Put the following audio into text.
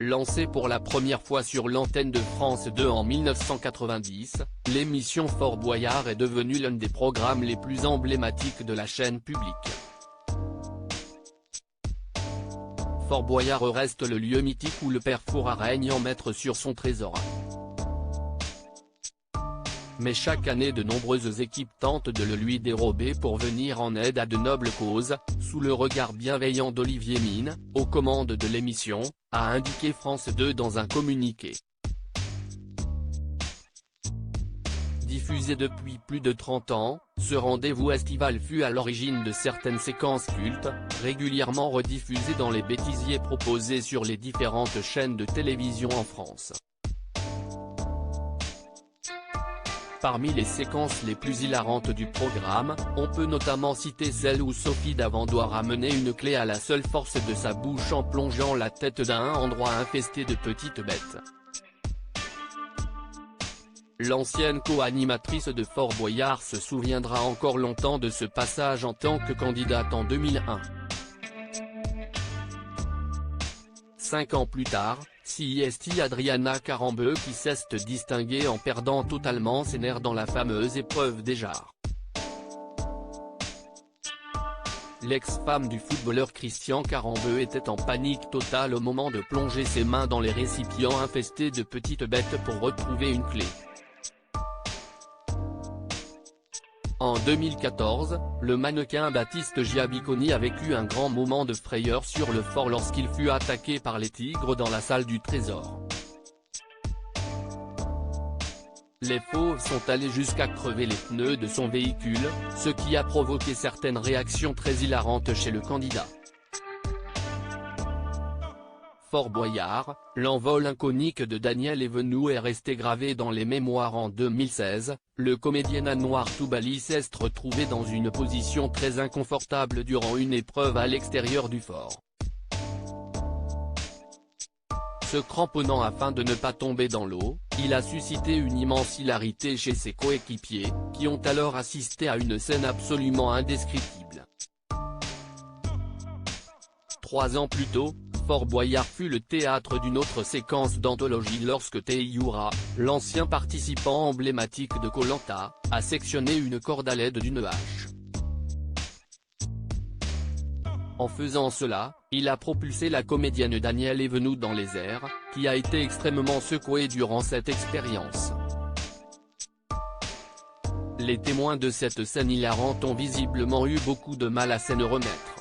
Lancée pour la première fois sur l'antenne de France 2 en 1990, l'émission Fort Boyard est devenue l'un des programmes les plus emblématiques de la chaîne publique. Fort Boyard reste le lieu mythique où le père Fouras règne en maître sur son trésor. Mais chaque année de nombreuses équipes tentent de le lui dérober pour venir en aide à de nobles causes, sous le regard bienveillant d'Olivier Mine, aux commandes de l'émission, a indiqué France 2 dans un communiqué. Diffusé depuis plus de 30 ans, ce rendez-vous estival fut à l'origine de certaines séquences cultes, régulièrement rediffusées dans les bêtisiers proposés sur les différentes chaînes de télévision en France. Parmi les séquences les plus hilarantes du programme, on peut notamment citer celle où Sophie Davant doit ramener une clé à la seule force de sa bouche en plongeant la tête d'un endroit infesté de petites bêtes. L'ancienne co-animatrice de Fort Boyard se souviendra encore longtemps de ce passage en tant que candidate en 2001. 5 ans plus tard, c'est Adriana Carambeu qui s'est distinguée en perdant totalement ses nerfs dans la fameuse épreuve des jarres. L'ex-femme du footballeur Christian Carambeu était en panique totale au moment de plonger ses mains dans les récipients infestés de petites bêtes pour retrouver une clé. En 2014, le mannequin Baptiste Giabiconi a vécu un grand moment de frayeur sur le fort lorsqu'il fut attaqué par les tigres dans la salle du Trésor. Les fauves sont allés jusqu'à crever les pneus de son véhicule, ce qui a provoqué certaines réactions très hilarantes chez le candidat. Fort Boyard, l'envol iconique de Daniel Evenou est resté gravé dans les mémoires en 2016, le comédien Anouar Toubali s'est retrouvé dans une position très inconfortable durant une épreuve à l'extérieur du fort. Se cramponnant afin de ne pas tomber dans l'eau, il a suscité une immense hilarité chez ses coéquipiers, qui ont alors assisté à une scène absolument indescriptible. 3 ans plus tôt, Fort Boyard fut le théâtre d'une autre séquence d'anthologie lorsque Théoura, l'ancien participant emblématique de Koh Lanta, a sectionné une corde à l'aide d'une hache. En faisant cela, il a propulsé la comédienne Daniel Evenou dans les airs, qui a été extrêmement secouée durant cette expérience. Les témoins de cette scène hilarante ont visiblement eu beaucoup de mal à s'en remettre.